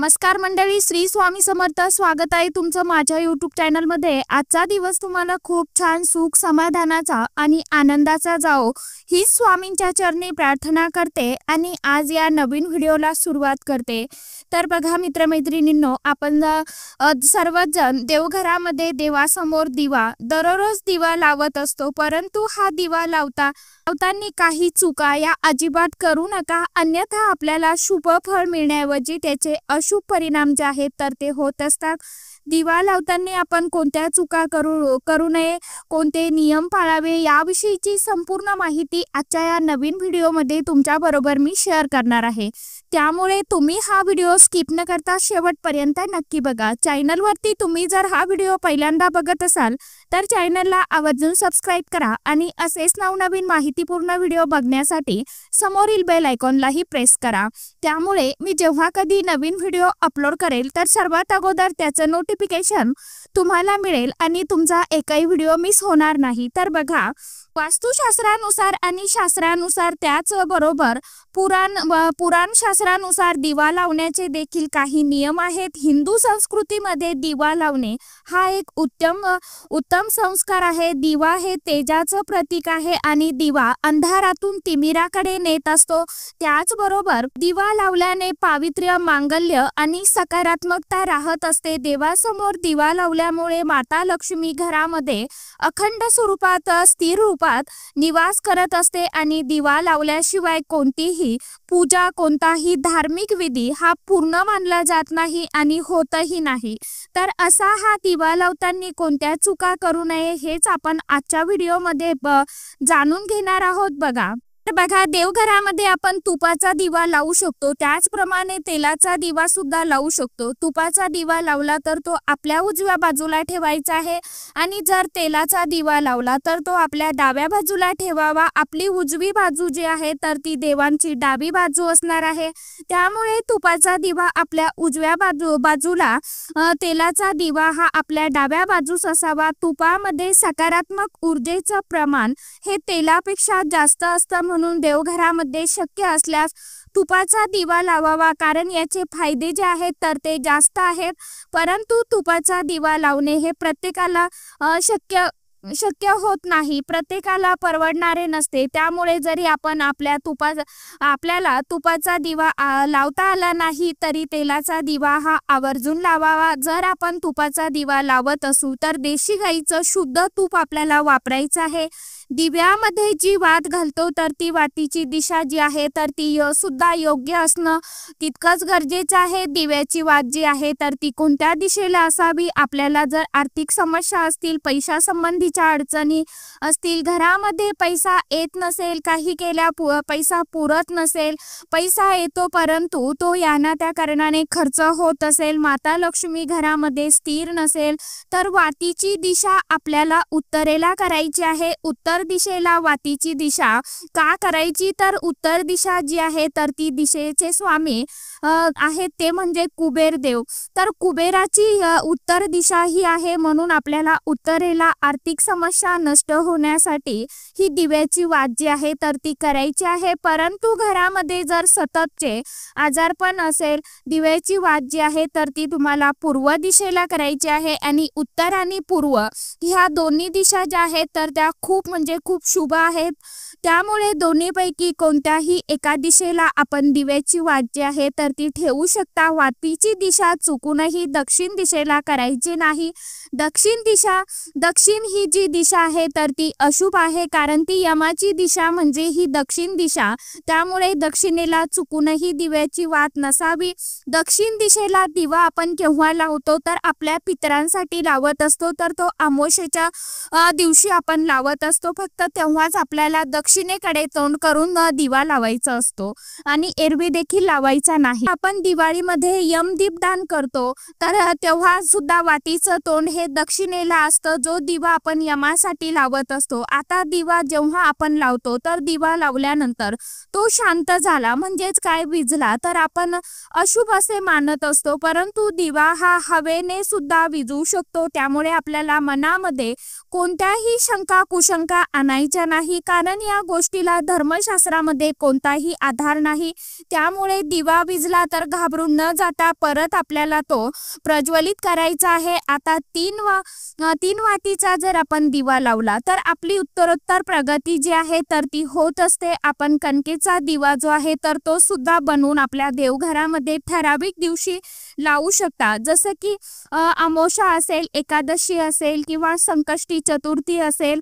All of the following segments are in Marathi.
नमस्कार मंडळी, श्री स्वामी समर्थ. स्वागत आहे तुमचं माझ्या यूट्यूब चॅनलमध्ये. आजचा दिवस तुम्हाला खूप छान सुख समाधानाचा आणि आनंदाचा जाओ ही स्वामींच्या चरणी प्रार्थना करते आणि आज या नवीन व्हिडिओला सुरुवात करते. तर बघा मित्रमैत्रिणींनो, आपण सर्वजण देवघरामध्ये देवासमोर दररोज दिवा लावत असतो. परंतु हा दिवा लावताना काही चुका या अजिबात करू नका, अन्यथा आपल्याला शुभ फळ मिळण्याऐवजी त्याचे अशुभ परिणाम जे आहेत तर ते होत असतात. दिवा लावताना आपण कोणत्या चुका करू नये, कोणते नियम पाळावे याविषयीची संपूर्ण माहिती आजच्या या नवीन व्हिडिओमध्ये तुमच्या बरोबर मी शेअर करणार आहे. त्यामुळे तुम्ही हा व्हिडिओ स्किप न करता शेवटपर्यंत नक्की बघा. चॅनलवरती तुम्ही जर हा व्हिडिओ पहिल्यांदा बघत असाल तर चॅनलला आवर्जून सबस्क्राईब करा आणि असेच नवनवीन माहितीपूर्ण व्हिडिओ बघण्यासाठी समोरील बेल आयकॉनलाही प्रेस करा. त्यामुळे मी जेव्हा कधी नवीन व्हिडिओ अपलोड करेल तर सर्वात अगोदर त्याचं नोटिफिकेशन तुम्हाला मिळेल आणि तुमचा एकही व्हिडिओ मिस होणार नाही. तर बघा, वास्तुशास्त्रानुसार आणि शास्त्रानुसार त्याचबरोबर पुराण शास्त्रानुसार दिवा लावण्याचे देखील काही नियम आहेत. हिंदू संस्कृतीमध्ये दिवा लावणे हा एक उत्तम संस्कार आहे. दिवा हे तेजाचं प्रतीक आहे आणि दिवा अंधारातून तिमिराकडे नेत असतो. त्याचबरोबर दिवा लावल्याने पावित्र्य, मांगल्य आणि सकारात्मकता राहत असते. देवासमोर दिवा लावल्यामुळे माता लक्ष्मी घरामध्ये अखंड स्वरूपात, स्थिर रूपात निवास करत असते आणि दिवा लावल्याशिवाय कोणतीही पूजा, कोणताही धार्मिक विधी हा पूर्ण मानला जात नाही आणि होतही नाही. तर असा हा दिवा लावताना कोणत्या चुका करू नये हेच आपण आजच्या व्हिडिओमध्ये जाणून घेणार आहोत. बघा, देवघरामध्ये आपण तुपाचा दिवा लावू शकतो, त्याचप्रमाणे तेलाचा दिवा सुद्धा लावू शकतो. तुपाचा दिवा लावला तर तो आपल्या उजव्या बाजूला ठेवायचा आहे आणि जर तेलाचा दिवा लावला तर तो आपल्या डाव्या बाजूला ठेवावा. आपली उजवी बाजू जी आहे तर ती देवांची डावी बाजू असणार आहे. त्यामुळे तुपाचा दिवा आपल्या उजव्या बाजूला, तेलाचा दिवा हा आपल्या डाव्या बाजूस असावा. तुपामध्ये सकारात्मक ऊर्जेचं प्रमाण हे तेलापेक्षा जास्त असतं, म्हणून देवघरामध्ये शक्य असल्यास तुपाचा दिवा लावावा, कारण याचे फायदे जे आहेत तर ते जास्त आहेत. परंतु तुपाचा दिवा लावणे हे प्रत्येकाला शक्य होत नाही, प्रत्येकाला परवडणारे नसते. त्यामुळे जरी आपण आपल्याला तुपाचा दिवा लावता आला नाही तरी तेलाचा दिवा हा आवर्जून लावावा. जर आपण तुपाचा दिवा लावत असू तर देशी गाईचं शुद्ध तूप आपल्याला वापरायचं आहे. दिव्यामध्ये जी वात घालतो तर ती वातीची दिशा जी आहे तर ती सुद्धा योग्य असणं तितकंच गरजेचं आहे. दिव्याची वात जी आहे तर ती कोणत्या दिशेला असावी, आपल्याला जर आर्थिक समस्या असतील, पैसा संबंधीच्या अडचणी असतील, घरामध्ये पैसा येत नसेल, काही केल्या पैसा पुरत नसेल, पैसा येतो परंतु तो याना त्या कारणाने खर्च होत असेल, माता लक्ष्मी घरामध्ये स्थिर नसेल, तर वातीची दिशा आपल्याला उत्तरेला करायची आहे. उत्तर दिशेला वातीची दिशा का करायची, तर उत्तर दिशा जी आहे तर ती दिशेचे स्वामी आहेत ते म्हणजे कुबेर देव. तर कुबेराची उत्तर दिशा ही आहे, म्हणून आपल्याला उत्तरेला आर्थिक समस्या नष्ट होण्यासाठी ही दिव्याची वात जी आहे तर ती करायची आहे. परंतु घरामध्ये जर सततचे आजारपण असेल, दिव्याची वात जी आहे तर ती तुम्हाला पूर्व दिशेला करायची आहे आणि उत्तर आणि पूर्व ह्या दोन्ही दिशा ज्या आहेत तर त्या खूप शुभ आहेत. त्यामुळे दोन्हीपैकी कोणत्याही एका दिशेला आपण दिव्याची वात जी आहे तर ती ठेवू शकता. वातीची दिशा चुकूनही दक्षिण दिशेला करायची नाही. दक्षिण ही जी दिशा आहे तर ती अशुभ आहे, कारण ती यमाची दिशा म्हणजे ही दक्षिण दिशा. त्यामुळे दक्षिणेला चुकूनही दिव्याची वात नसावी. दक्षिण दिशेला दिवा आपण केव्हा लावतो तर आपल्या पितरांसाठी लावत असतो, तर तो अमावस्येच्या दिवशी आपण लावत असतो. फक्त तेव्हाच आपल्याला दक्षिणेकडे तोंड करून दिवा लावायचा असतो आणि एरवी देखील लावायचा नाही. आपण दिवाळीमध्ये यमदीपदान करतो तर तेव्हा सुद्धा वातीचं तोंड हे दक्षिणेला असतं, जो दिवा आपण यमासाठी लावत असतो. आता दिवा जेव्हा आपण लावतो तर दिवा लावल्यानंतर तो शांत झाला म्हणजेच काय विझला तर आपण अशुभ असे मानत असतो, परंतु दिवा हा हवेने सुद्धा विझू शकतो. त्यामुळे आपल्याला मनामध्ये कोणत्याही शंका कुशंका आणायच्या नाही, कारण या गोष्टीला धर्मशास्त्रामध्ये कोणताही आधार नाही। त्यामुळे दिवा विझला तर घाबरून न जाता परत आपल्याला तो प्रज्वलित करायचा आहे। आता तीन वातीचा जर आपण दिवा लावला तर आपली उत्तरोत्तर प्रगती जी आहे तर ती होत असते। आपण कणकेचा दिवा जो आहे तर तो सुद्धा बनवून आपल्या देवघरामध्ये ठराविक दिवशी लावू शकता, जसं की अमावस्या असेल, एकादशी असेल किंवा संकष्टी चतुर्थी असेल,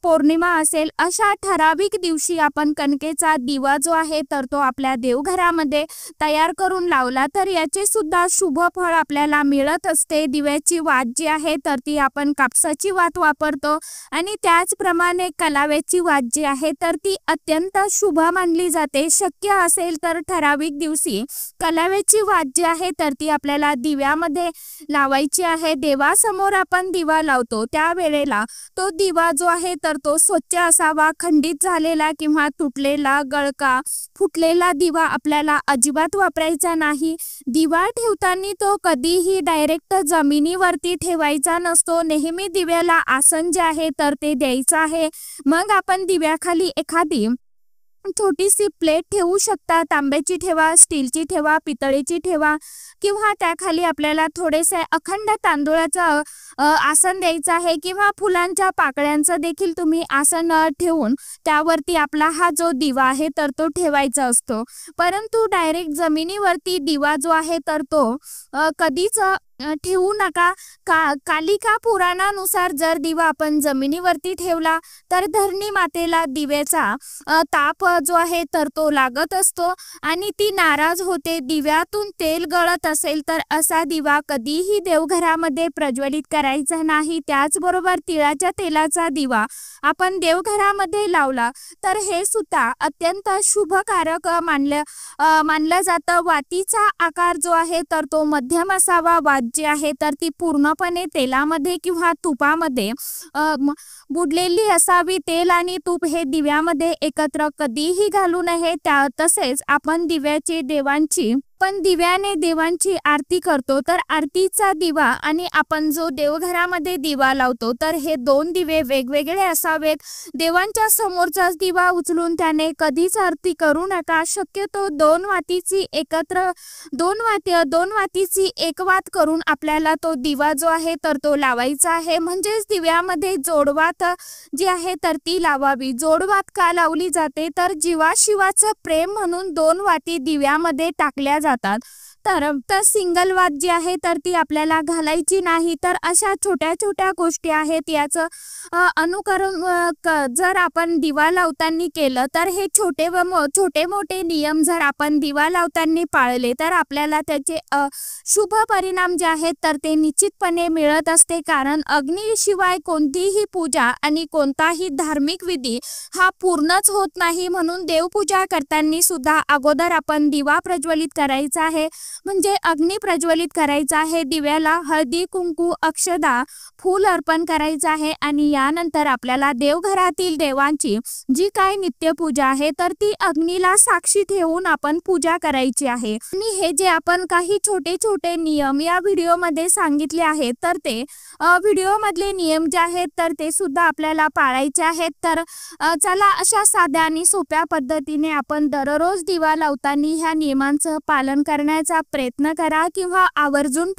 पौर्णिमा असेल, अशा ठराविक दिवशी आपण कणकेचा दिवा जो आहे तर तो आपल्या देवघरामध्ये तयार करून लावला तर याचे सुद्धा शुभ फळ आपल्याला मिळत असते। दिव्याची वात जी आहे तर ती आपण कापसाची वात वापरतो आणि त्याचप्रमाणे कलाव्याची वात जी आहे तर ती अत्यंत शुभ मानली जाते। शक्य असेल तर ठराविक दिवशी कलाव्याची वात जी आहे तर ती आपल्याला दिव्यामध्ये लावायची आहे। देवासमोर आपण दिवा लावतो त्यावेळेला तो दिवा जो आहे तर तो स्वच्छ असावा, खंडित झालेला किंवा तुटलेला, गळका, फुटलेला दिवा आपल्याला अजिबात वापरायचा नाही। दिवा ठेवताना तो कधीही डायरेक्ट जमिनीवरती ठेवायचा नसतो, नेहमी दिव्याला आसन जे आहे तर ते द्यायचं आहे। मग आपण दिव्याखाली एखादी छोटीशी प्लेट ठेवू शकता, तांब्याची ठेवा, स्टीलची ठेवा, पितळेची ठेवा किंवा त्याखाली आपल्याला थोडेसे अखंड तांदूळाचं आसन द्यायचं आहे किंवा फुलांच्या पाकळ्यांचं देखील तुम्ही आसन ठेवून त्यावरती आपला हा जो दिवा आहे तर तो ठेवायचा असतो। परंतु डायरेक्ट जमिनीवरती दिवा जो आहे तर तो कधीच ठेवू नका। कालिका पुराणानुसार जर दिवा आपण जमिनीवरती ठेवला तर धरणी मातेला दिव्याचा ताप जो आहे तर तो लागत असतो आणि ती नाराज होते। दिव्यातून तेल गळत असेल तर असा दिवा कधीही देवघरामध्ये प्रज्वलित करायचा नाही। त्याचबरोबर तिळाच्या तेलाचा दिवा आपण देवघरामध्ये लावला तर हे सुद्धा अत्यंत शुभकारक मानलं जातं। वातीचा आकार जो आहे तर तो मध्यम असावा। वात जी आहे तर ती पूर्णपणे तेलामध्ये किंवा तुपामध्ये बुडलेली असावी। तेल आणि तूप हे दिव्यामध्ये एकत्र कधीही घालू नये। तसेच आपण दिव्याने देवांची आरती करतो तर आरतीचा दिवा आणि आपण जो देवघरामध्ये दिवा लावतो तर हे दोन दिवे वेगवेगळे असावेत। देवांच्या समोरचाच दिवा उचलून त्याने कधीच आरती करू नका। शक्यतो दोन वातीची एक वात करून आपल्याला तो दिवा जो आहे तर तो लावायचा आहे। म्हणजेच दिव्यामध्ये जोडवात जी आहे तर ती लावावी। जोडवात का लावली जाते तर जीवाशिवाचं प्रेम म्हणून दोन वाती दिव्यामध्ये टाकल्या जातात। तर सिंगल वात जी आहे तर ती आपल्याला घालायची नाही। तर अशा छोट्या छोट्या गोष्टी आहेत, याचं अनुकरण जर आपण दिवा लावताना केलं तर हे छोटे मोठे नियम जर आपण दिवा लावताना पाळले तर आपल्याला त्याचे शुभ परिणाम जे आहेत तर ते निश्चितपणे मिळत असते। कारण अग्नीशिवाय कोणतीही पूजा आणि कोणताही धार्मिक विधी हा पूर्णच होत नाही। म्हणून देवपूजा करताना सुद्धा अगोदर आपण दिवा प्रज्वलित करायचा आहे, म्हणजे अग्नी प्रज्वलित करायचा आहे। दिव्याला हळदी, कुंकू, अक्षदा, फूल अर्पण करायचं आहे आणि यानंतर आपल्याला देवघरातील देवांची जी काय नित्यपूजा आहे तर ती अग्नीला साक्षी ठेवून आपण पूजा करायची आहे। आणि हे जे आपण काही छोटे छोटे नियम या व्हिडिओमध्ये सांगितले आहेत तर ते व्हिडिओमधले नियम जे आहेत तर ते सुद्धा आपल्याला पाळायचे आहेत। तर चला अशा साध्या आणि सोप्या पद्धतीने आपण दररोज दिवा लावताना ह्या नियमांचं पालन करण्याचा प्रयत्न करा किंवा आवर्जून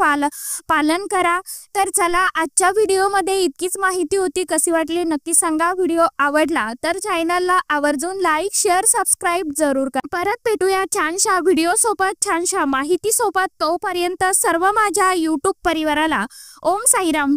पालन करा। तर चला आजच्या व्हिडिओमध्ये इतकीच माहिती होती। कशी वाटली नक्की सांगा। व्हिडिओ आवडला तर चॅनलला आवर्जून लाईक, शेअर, सबस्क्राईब जरूर करा। परत भेटूया छानशा व्हिडिओ सोबत, छानशा माहिती सोबत। तोपर्यंत सर्व माझ्या यूट्यूब परिवाराला ओम साईराम।